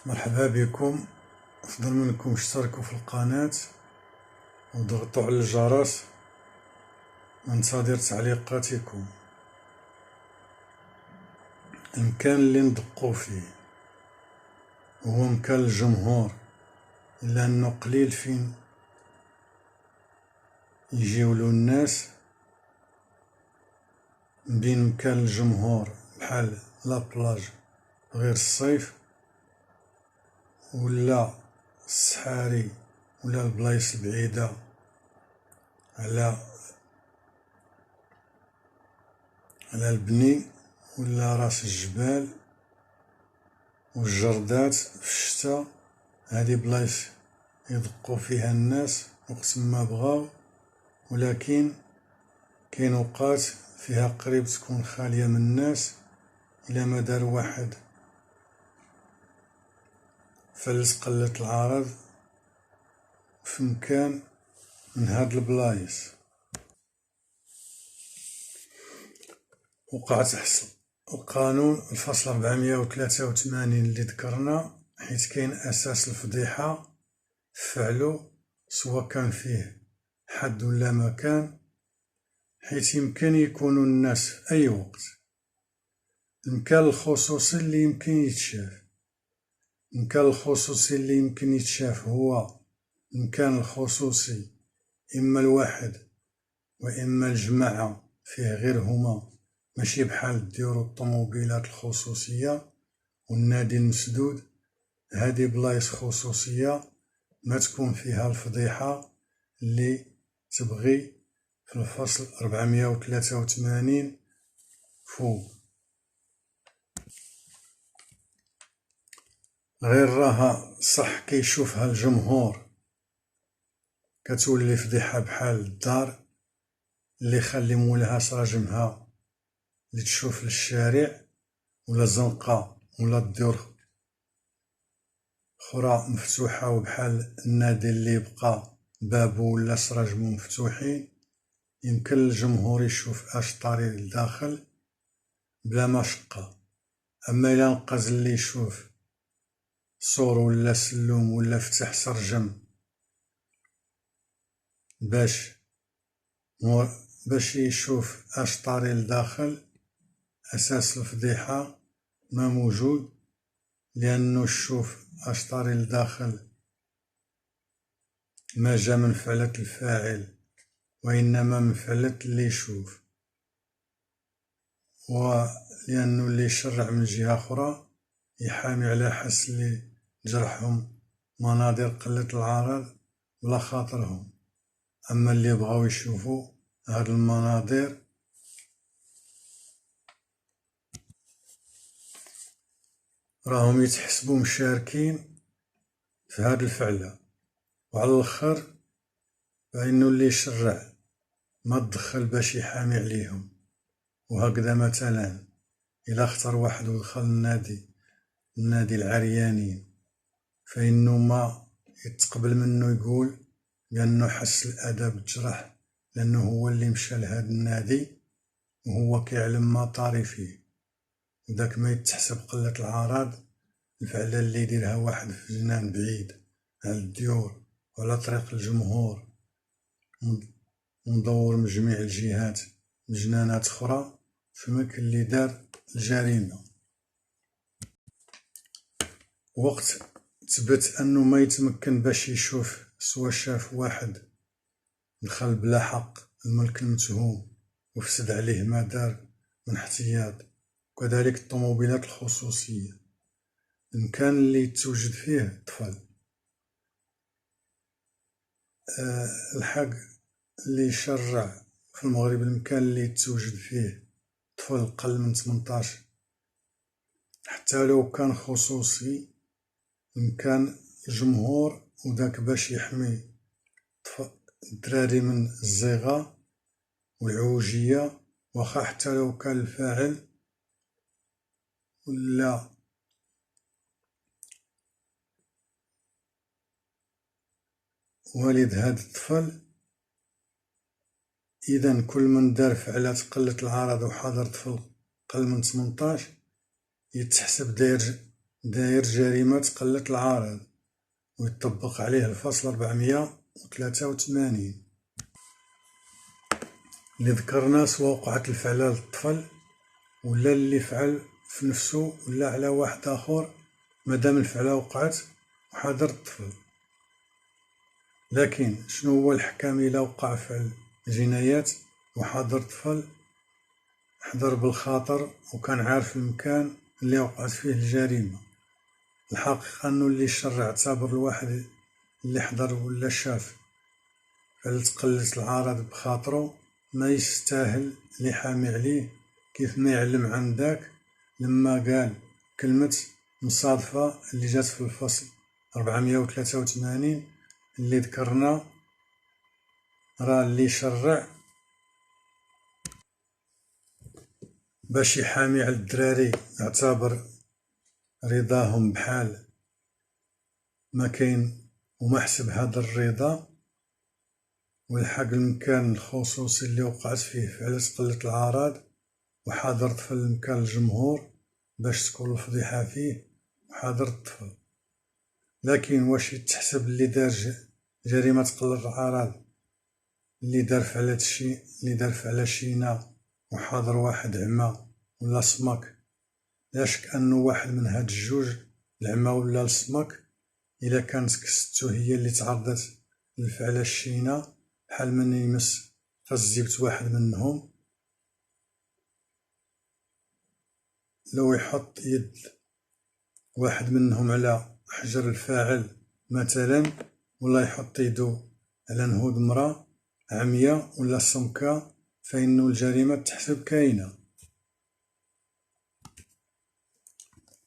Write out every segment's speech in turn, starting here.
مرحبا بكم. أفضل منكم اشتركوا في القناة وضغطوا على الجرس. ننتظر تعليقاتكم. المكان اللي ندقوا فيه هو مكان الجمهور، إلا أنه قليل فين يجيولو الناس بين مكان الجمهور بحال لابلاج غير الصيف ولا الصحاري ولا البلايص البعيدة على البني ولا راس الجبال والجردات في الشتاء. هذه بلايص يدقوا فيها الناس وقت ما بغاو، ولكن كاين اوقات فيها قريب تكون خالية من الناس. إلا ما دار واحد فلس قلة العرض في مكان من هاد البلايص وقع تحصل القانون الفصل 483 اللي ذكرنا، حيث كاين أساس الفضيحة فعلو، سواء كان فيه حد ولا مكان، حيث يمكن يكونوا الناس في أي وقت. المكان الخصوصي اللي يمكن يتشاف، المكان الخصوصي اللي يمكن يتشاف هو المكان الخصوصي إما الواحد وإما الجماعة فيه غير هما، ماشي بحال ديرو الطوموبيلات الخصوصية والنادي المسدود. هذه بلايص خصوصية ما تكون فيها الفضيحة اللي تبغي في الفصل 483 فوق. غير راها صح كيشوفها الجمهور كتولي فضيحة بحال الدار اللي خلي مولاها سراجمها اللي تشوف للشارع، ولا زنقة ولا الديور أخرى مفتوحة، وبحال النادي اللي يبقى بابو ولا سراجمو مفتوحين. يمكن الجمهور يشوف اش طاري لداخل بلا مشقة. أما إلا نقز اللي يشوف سور ولا سلوم ولا فتح سرجم باش يشوف اش طاري لداخل، أساس الفضيحة ما موجود، لأنه شوف اش طاري لداخل ما جا من فعلة الفاعل، وإنما من فعلة اللي يشوف، ولأنه اللي يشرع من جهة أخرى يحامي على حس اللي جرحهم مناظر قلة العرض ولا خاطرهم. أما اللي بغاو يشوفوا هاد المناظر راهم يتحسبوا مشاركين في هاد الفعلة. وعلى الآخر فإنو اللي يشرع ما تدخل باش يحامي عليهم. وهكذا مثلا إلا اختار واحد ودخل النادي العريانين، فإنو ما يتقبل منه يقول بأنه حس الأذى بالجرح، لأنه هو اللي مشى لهاد النادي وهو كيعلم ما طاري فيه، وداك ما يتحسب قلة العرض. الفعلة اللي يديرها واحد في جنان بعيد على الديور وعلى طريق الجمهور ومدور من جميع الجهات لجنانات أخرى، فماك اللي دار الجريمة. وقت تبت أنه ما يتمكن باش يشوف، سوا شاف واحد دخل بلا حق الملك المتهوم وفسد عليه ما دار من احتياط، وكذلك الطوموبيلات الخصوصية. المكان اللي يتوجد فيه طفل، الحق اللي يشرع في المغرب المكان اللي يتوجد فيه طفل قل من 18، حتى لو كان خصوصي، مكان الجمهور، وداك باش يحمي الدراري من الزيغة والعوجية، واخا حتى لو كان الفاعل ولا والد هاد الطفل. إذا كل من دار فعلة قلة العرض وحضر طفل قل من 18 يتحسب داير داير جريمة قلة العرض ويطبق عليه الفصل 483 اللي ذكرنا سواء وقعت الفعلة للطفل ولا اللي فعل في نفسه ولا على واحد آخر مادام الفعلة وقعت وحاضر الطفل. لكن شنو هو الحكام إلا وقع فعل جنايات وحاضر طفل حضر بالخاطر وكان عارف المكان اللي وقعت فيه الجريمة؟ الحقيقة أنه اللي الشرع اعتبر الواحد اللي حضر ولا شاف فعل قلة العرض بخاطرو ما يستاهل اللي حامي عليه، كيف ما يعلم عن ذاك لما قال كلمة مصادفة اللي جات في الفصل 483 اللي ذكرنا. راه اللي شرع باش يحامي على الدراري يعتبر رضاهم بحال ما كاين وما حسب هذا الرضا والحق المكان الخصوصي اللي وقعت فيه فعلة قلة العرض وحاضر طفل المكان الجمهور باش تكون الفضيحة فيه وحاضر الطفل. لكن واش يتحسب اللي دار جريمة قلة العرض اللي دار فعلة شينا وحاضر واحد عمى ولا صمك؟ لا شك أنه واحد من هاد الجوج العمى ولا الصمك إلا كانت كستو هي اللي تعرضت للفعلة الشينة بحال من يمس فزيبت واحد منهم، لو يحط يد واحد منهم على حجر الفاعل مثلا ولا يحط يدو على نهود مرأة عمية ولا صمكة فإنه الجريمة تحسب كاينة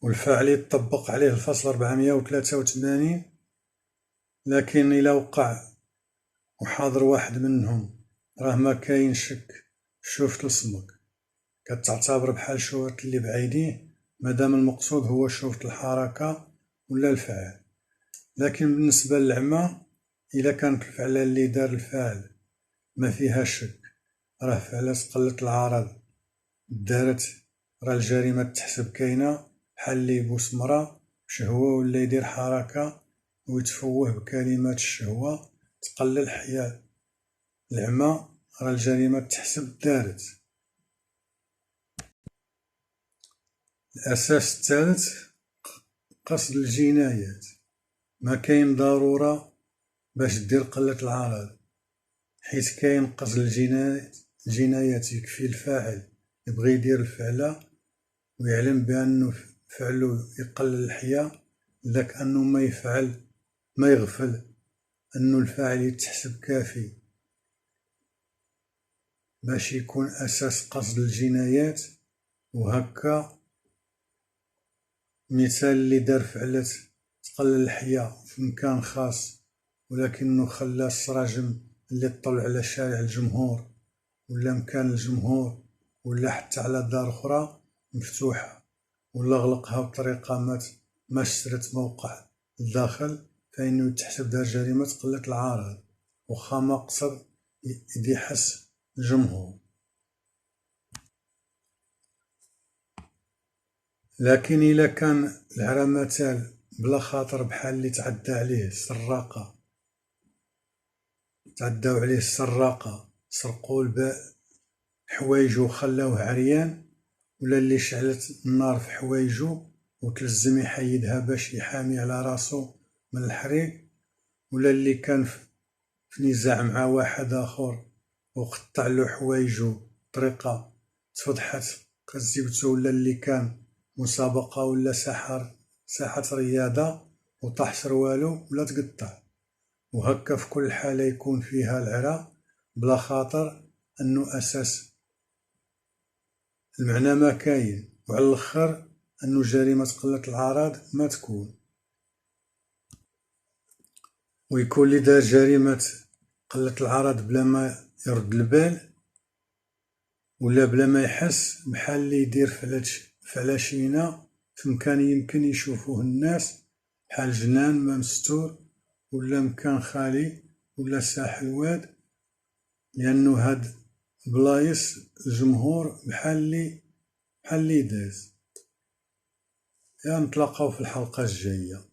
والفاعل يطبق عليه الفصل 483. لكن إلا وقع وحاضر واحد منهم راه ما كاين شك شوفت الصمك كتعتبر بحال شوفت اللي بعيديه مادام المقصود هو شوفت الحركة ولا الفعل. لكن بالنسبة للعمى إلا كانت الفعلة اللي دار الفاعل ما فيها شك راه فعلة قلة العرض دارت، راه الجريمة تحسب كاينة بحال اللي يبوس مرا بشهوة ولا يدير حركة ويتفوه بكلمات الشهوة تقلل حياة العمى راه الجريمة تحسب دارت. الأساس الثالث قصد الجنايات، ما كاين ضرورة باش دير قلة العرض حيت كاين قصد الجنايات يكفي الفاعل يبغي يدير الفعلة ويعلم بأنه فعلو يقلل الحياة لك أنه ما يغفل أنه الفاعل يتحسب كافي باش يكون أساس قصد الجنايات. وهكا مثال اللي دار فعلة تقلل الحياة في مكان خاص ولكنه خلى السراجم اللي طلع على شارع الجمهور ولا مكان الجمهور ولا حتى على دار أخرى مفتوحة ولا غلقها بطريقة ما شترت موقع الداخل فإنه يتحسب دار جريمة قلة العرض وخا ما قصد يحس الجمهور. لكن إلا كان العرى مثال بلا خاطر بحال اللي تعداو عليه السراقة سرقوا حوايجو وخلاوه عريان ولا اللي شعلت النار في حوايجو وتلزم يحيدها باش يحامي على راسو من الحريق ولا اللي كان في نزاع مع واحد آخر وقطع له حوايجو بطريقة تفضحت كزيبتو ولا اللي كان مسابقة ولا ساحة رياضة وطاح سروالو ولا تقطع. وهكا في كل حالة يكون فيها العرى بلا خاطر أنه أساس المعنى ما كاين وعلى الآخر أنه جريمة قلة العرض ما تكون. ويكون اللي دار جريمة قلة العرض بلا ما يرد البال ولا بلا ما يحس بحال اللي يدير فعلة شينة في مكان يمكن يشوفوه الناس بحال جنان ما مستور ولا مكان خالي ولا ساحل واد لأنه هاد بلايص الجمهور بحال اللي داز. نتلاقاو في الحلقة الجاية.